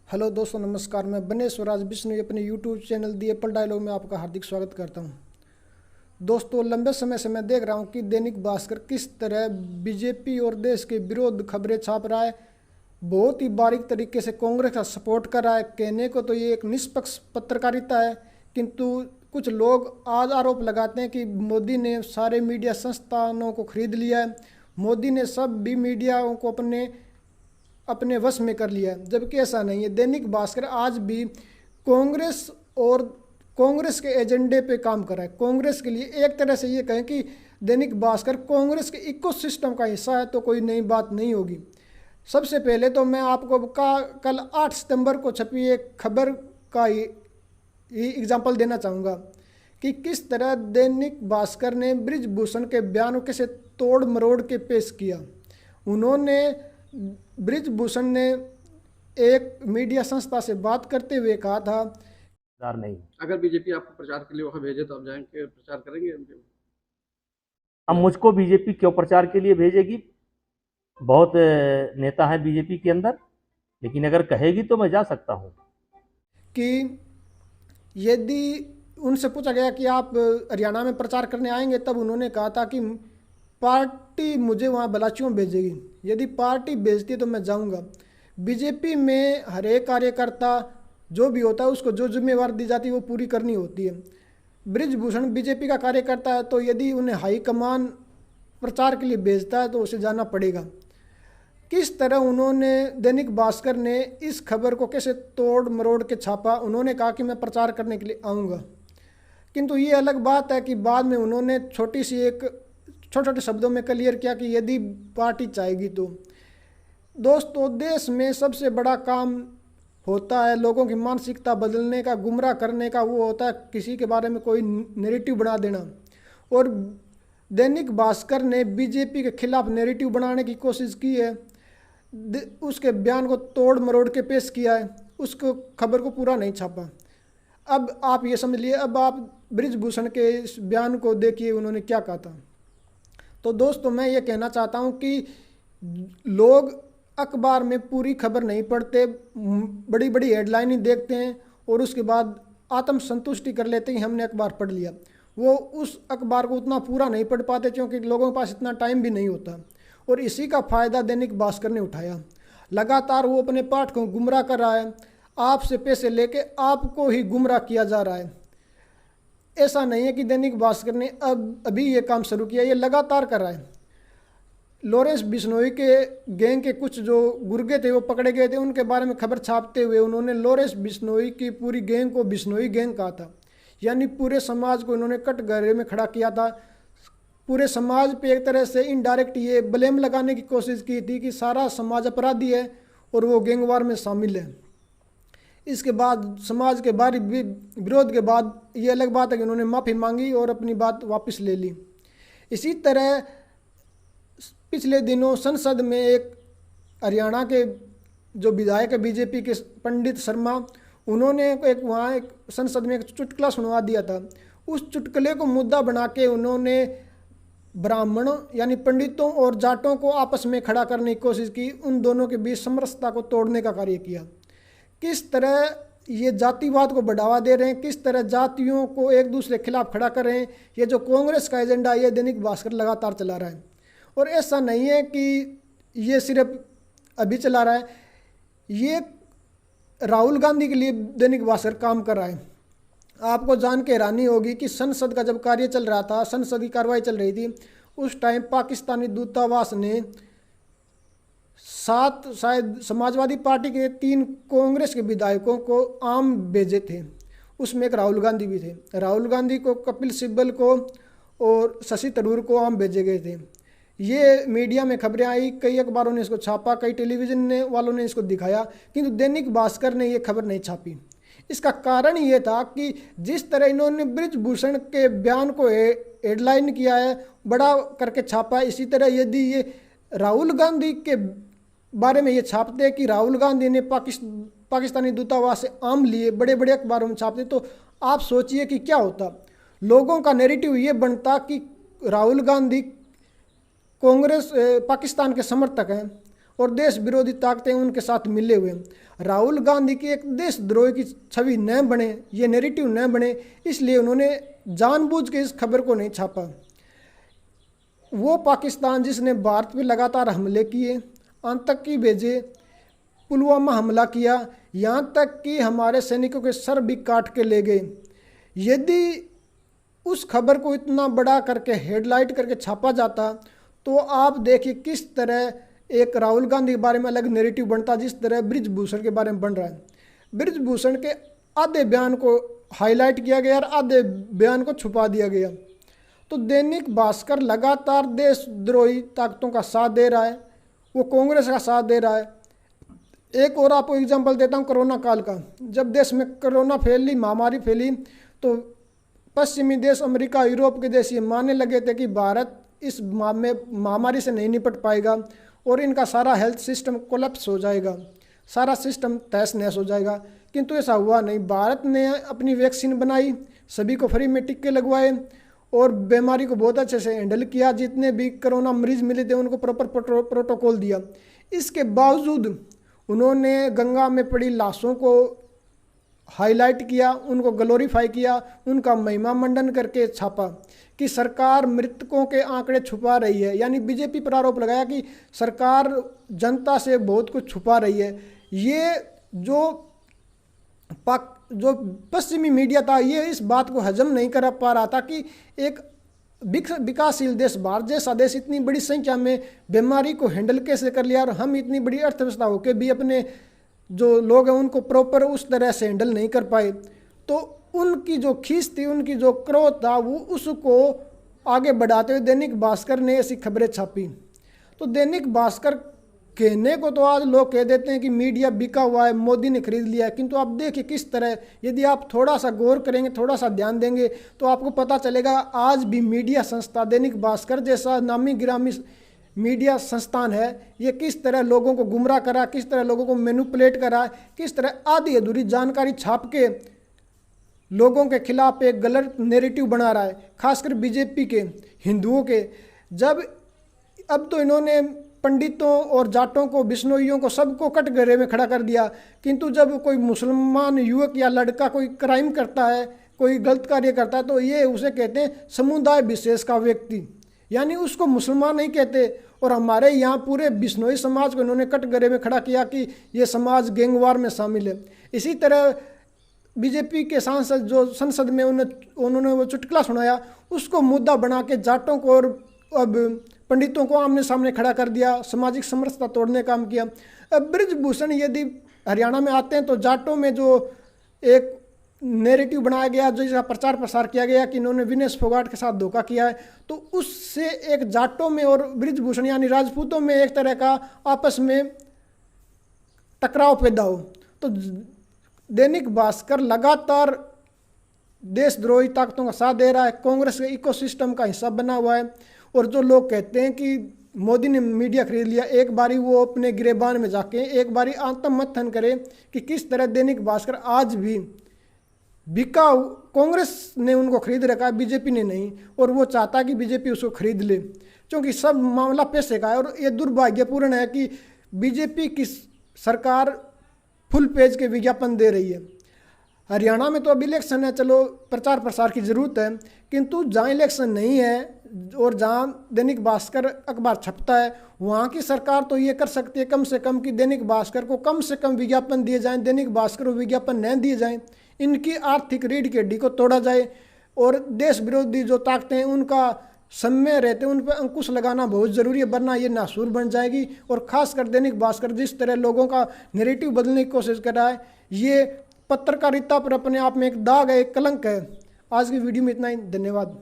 Hello दोस्तों, नमस्कार। मैं बने स्वराज विष्णु अपने यूट्यूब चैनल दी एप्पल डायलॉग में आपका हार्दिक स्वागत करता हूं। दोस्तों, लंबे समय से मैं देख रहा हूं कि दैनिक भास्कर किस तरह बीजेपी और देश के विरोध खबरें छाप रहा है। बहुत ही बारीक तरीके से कांग्रेस का सपोर्ट कर रहा है। कहने को तो ये एक निष्पक्ष पत्रकारिता है, किंतु कुछ लोग आज आरोप लगाते हैं कि मोदी ने सारे मीडिया संस्थानों को खरीद लिया है, मोदी ने सब भी मीडिया को अपने वश में कर लिया है। जबकि ऐसा नहीं है। दैनिक भास्कर आज भी कांग्रेस और कांग्रेस के एजेंडे पे काम कर रहा है। कांग्रेस के लिए एक तरह से ये कहें कि दैनिक भास्कर कांग्रेस के इकोसिस्टम का हिस्सा है तो कोई नई बात नहीं होगी। सबसे पहले तो मैं आपको कल 8 सितंबर को छपी एक खबर का ही एग्जाम्पल देना चाहूँगा कि किस तरह दैनिक भास्कर ने बृजभूषण के बयान को कैसे तोड़ मरोड़ के पेश किया। उन्होंने बृजभूषण ने एक मीडिया संस्था से बात करते हुए कहा था, नहीं, अगर बीजेपी आपको प्रचार के लिए वहाँ भेजे तो आप जाएंगे, प्रचार करेंगे? अब मुझको बीजेपी क्यों प्रचार के लिए भेजेगी? बहुत नेता हैं बीजेपी के अंदर, लेकिन अगर कहेगी तो मैं जा सकता हूँ। कि यदि उनसे पूछा गया कि आप हरियाणा में प्रचार करने आएंगे, तब उन्होंने कहा था कि पार्टी मुझे वहाँ बलाचुओं भेजेगी। यदि पार्टी भेजती है तो मैं जाऊँगा। बीजेपी में हर एक कार्यकर्ता जो भी होता है उसको जो जिम्मेवार दी जाती है वो पूरी करनी होती है। बृजभूषण बीजेपी का कार्यकर्ता है, तो यदि उन्हें हाईकमान प्रचार के लिए भेजता है तो उसे जाना पड़ेगा। किस तरह उन्होंने दैनिक भास्कर ने इस खबर को कैसे तोड़ मरोड़ के छापा। उन्होंने कहा कि मैं प्रचार करने के लिए आऊँगा, किंतु ये अलग बात है कि बाद में उन्होंने छोटे छोटे शब्दों में क्लियर किया कि यदि पार्टी चाहेगी तो। दोस्तों, देश में सबसे बड़ा काम होता है लोगों की मानसिकता बदलने का, गुमराह करने का। वो होता है किसी के बारे में कोई नैरेटिव बना देना। और दैनिक भास्कर ने बीजेपी के खिलाफ नैरेटिव बनाने की कोशिश की है, उसके बयान को तोड़ मरोड़ के पेश किया है, उसको खबर को पूरा नहीं छापा। अब आप ये समझ लिए, अब आप बृजभूषण के इस बयान को देखिए उन्होंने क्या कहा था। तो दोस्तों, मैं ये कहना चाहता हूँ कि लोग अखबार में पूरी खबर नहीं पढ़ते, बड़ी बड़ी हेडलाइन ही देखते हैं और उसके बाद आत्मसंतुष्टि कर लेते हैं हमने अखबार पढ़ लिया। वो उस अखबार को उतना पूरा नहीं पढ़ पाते क्योंकि लोगों के पास इतना टाइम भी नहीं होता। और इसी का फ़ायदा दैनिक भास्कर ने उठाया। लगातार वो अपने पाठकों को गुमराह कर रहा है। आपसे पैसे लेके आपको ही गुमराह किया जा रहा है। ऐसा नहीं है कि दैनिक भास्कर ने अभी ये काम शुरू किया, ये लगातार कर रहा है। लॉरेंस बिश्नोई के गैंग के कुछ जो गुर्गे थे वो पकड़े गए थे, उनके बारे में खबर छापते हुए उन्होंने लॉरेंस बिश्नोई की पूरी गैंग को बिश्नोई गैंग कहा था। यानी पूरे समाज को इन्होंने कटघरे में खड़ा किया था। पूरे समाज पे एक तरह से इनडायरेक्ट ये ब्लेम लगाने की कोशिश की थी कि सारा समाज अपराधी है और वो गैंगवार में शामिल है। इसके बाद समाज के बाहरी विरोध के बाद ये अलग बात है कि उन्होंने माफ़ी मांगी और अपनी बात वापस ले ली। इसी तरह पिछले दिनों संसद में एक हरियाणा के जो विधायक है बीजेपी के पंडित शर्मा, उन्होंने वहाँ एक संसद में एक चुटकुला सुनवा दिया था। उस चुटकुले को मुद्दा बना के उन्होंने ब्राह्मणों यानी पंडितों और जाटों को आपस में खड़ा करने की कोशिश की, उन दोनों के बीच समरसता को तोड़ने का कार्य किया। किस तरह ये जातिवाद को बढ़ावा दे रहे हैं, किस तरह जातियों को एक दूसरे के खिलाफ खड़ा कर रहे हैं। ये जो कांग्रेस का एजेंडा ये दैनिक भास्कर लगातार चला रहा है। और ऐसा नहीं है कि ये सिर्फ अभी चला रहा है, ये राहुल गांधी के लिए दैनिक भास्कर काम कर रहा है। आपको जान के हैरानी होगी कि संसद का जब कार्य चल रहा था, संसद की कार्रवाई चल रही थी, उस टाइम पाकिस्तानी दूतावास ने 7 शायद समाजवादी पार्टी के 3 कांग्रेस के विधायकों को आम भेजे थे। उसमें एक राहुल गांधी भी थे। राहुल गांधी को, कपिल सिब्बल को और शशि थरूर को आम भेजे गए थे। ये मीडिया में खबरें आई, कई अखबारों ने इसको छापा, कई टेलीविज़न वालों ने इसको दिखाया, किंतु दैनिक भास्कर ने ये खबर नहीं छापी। इसका कारण ये था कि जिस तरह इन्होंने बृजभूषण के बयान को हेडलाइन किया है, बड़ा करके छापा है, इसी तरह यदि ये राहुल गांधी के बारे में ये छापते कि राहुल गांधी ने पाकिस्तानी दूतावास से आम लिए, बड़े बड़े अखबारों में छापते, तो आप सोचिए कि क्या होता। लोगों का नैरेटिव ये बनता कि राहुल गांधी कांग्रेस पाकिस्तान के समर्थक हैं और देश विरोधी ताकतें उनके साथ मिले हुए हैं। राहुल गांधी की एक देशद्रोही की छवि न बने, ये नैरेटिव न बने, इसलिए उन्होंने जानबूझ के इस खबर को नहीं छापा। वो पाकिस्तान जिसने भारत पे लगातार हमले किए, आतंकी भेजे, पुलवामा हमला किया, यहाँ तक कि हमारे सैनिकों के सर भी काट के ले गए, यदि उस खबर को इतना बड़ा करके हेडलाइट करके छापा जाता तो आप देखिए किस तरह एक राहुल गांधी के बारे में अलग नैरेटिव बनता, जिस तरह बृजभूषण के बारे में बन रहा है। बृजभूषण के आधे बयान को हाईलाइट किया गया और आधे बयान को छुपा दिया गया। तो दैनिक भास्कर लगातार देशद्रोही ताकतों का साथ दे रहा है, वो कांग्रेस का साथ दे रहा है। एक और आपको एग्जांपल देता हूँ कोरोना काल का। जब देश में कोरोना फैली, महामारी फैली, तो पश्चिमी देश, अमेरिका, यूरोप के देश ये मानने लगे थे कि भारत इस महामारी से नहीं निपट पाएगा और इनका सारा हेल्थ सिस्टम कोलैप्स हो जाएगा, सारा सिस्टम तहस नहस हो जाएगा। किंतु ऐसा हुआ नहीं। भारत ने अपनी वैक्सीन बनाई, सभी को फ्री में टीके लगवाए और बीमारी को बहुत अच्छे से हैंडल किया। जितने भी कोरोना मरीज मिले थे उनको प्रॉपर प्रोटोकॉल दिया। इसके बावजूद उन्होंने गंगा में पड़ी लाशों को हाईलाइट किया, उनको ग्लोरीफाई किया, उनका महिमा मंडन करके छापा कि सरकार मृतकों के आंकड़े छुपा रही है। यानी बीजेपी पर आरोप लगाया कि सरकार जनता से बहुत कुछ छुपा रही है। ये जो पश्चिमी मीडिया था ये इस बात को हजम नहीं कर पा रहा था कि एक विकासशील देश भारत जैसा देश इतनी बड़ी संख्या में बीमारी को हैंडल कैसे कर लिया, और हम इतनी बड़ी अर्थव्यवस्था होकर भी अपने जो लोग हैं उनको प्रॉपर उस तरह से हैंडल नहीं कर पाए। तो उनकी जो खींच थी, उनकी जो क्रोध था, वो उसको आगे बढ़ाते हुए दैनिक भास्कर ने ऐसी खबरें छापी। तो दैनिक भास्कर कहने को तो आज लोग कह देते हैं कि मीडिया बिका हुआ है, मोदी ने खरीद लिया है, किंतु आप देखिए किस तरह, यदि आप थोड़ा सा गौर करेंगे, थोड़ा सा ध्यान देंगे तो आपको पता चलेगा आज भी मीडिया संस्था दैनिक भास्कर जैसा नामी गिरामी मीडिया संस्थान है, ये किस तरह लोगों को गुमराह करा, किस तरह लोगों को मैनिपुलेट करा, किस तरह आधी अधूरी जानकारी छाप के लोगों के खिलाफ एक गलत नैरेटिव बना रहा है, खासकर बीजेपी के, हिंदुओं के। जब अब तो इन्होंने पंडितों और जाटों को, बिश्नोइयों को, सबको कटघरे में खड़ा कर दिया, किंतु जब कोई मुसलमान युवक या लड़का कोई क्राइम करता है, कोई गलत कार्य करता है, तो ये उसे कहते हैं समुदाय विशेष का व्यक्ति, यानी उसको मुसलमान नहीं कहते। और हमारे यहाँ पूरे बिश्नोई समाज को इन्होंने कटघरे में खड़ा किया कि ये समाज गैंगवार में शामिल है। इसी तरह बीजेपी के सांसद जो संसद में उन्होंने वो चुटकुला सुनाया, उसको मुद्दा बना के जाटों को और अब पंडितों को आमने सामने खड़ा कर दिया, सामाजिक समरसता तोड़ने का काम किया। अब बृजभूषण यदि हरियाणा में आते हैं तो जाटों में जो एक नैरेटिव बनाया गया, जो इसका प्रचार प्रसार किया गया कि इन्होंने विनेश फोगाट के साथ धोखा किया है, तो उससे एक जाटों में और बृजभूषण यानी राजपूतों में एक तरह का आपस में टकराव पैदा हो। तो दैनिक भास्कर लगातार देशद्रोही ताकतों का साथ दे रहा है, कांग्रेस के इकोसिस्टम का हिस्सा बना हुआ है। और जो लोग कहते हैं कि मोदी ने मीडिया खरीद लिया, एक बारी वो अपने गिरेबान में जाके एक बारी आत्ममथन करे कि किस तरह दैनिक भास्कर आज भी बिका, कांग्रेस ने उनको खरीद रखा है, बीजेपी ने नहीं, और वो चाहता है कि बीजेपी उसको खरीद ले, क्योंकि सब मामला पैसे का है। और ये दुर्भाग्यपूर्ण है कि बीजेपी की सरकार फुल पेज के विज्ञापन दे रही है। हरियाणा में तो अब इलेक्शन है, चलो प्रचार प्रसार की ज़रूरत है, किंतु जहाँ इलेक्शन नहीं है और जहाँ दैनिक भास्कर अखबार छपता है, वहाँ की सरकार तो ये कर सकती है कम से कम कि दैनिक भास्कर को कम से कम विज्ञापन दिए जाएं, दैनिक भास्कर को विज्ञापन न दिए जाएं, इनकी आर्थिक रीढ़ की हड्डी को तोड़ा जाए और देश विरोधी जो ताकतें हैं उनका समय रहते उन पर अंकुश लगाना बहुत ज़रूरी है, वरना ये नासूर बन जाएगी। और ख़ासकर दैनिक भास्कर जिस तरह लोगों का नैरेटिव बदलने की कोशिश कर रहा है, ये पत्रकारिता पर अपने आप में एक दाग है, एक कलंक है। आज की वीडियो में इतना ही, धन्यवाद।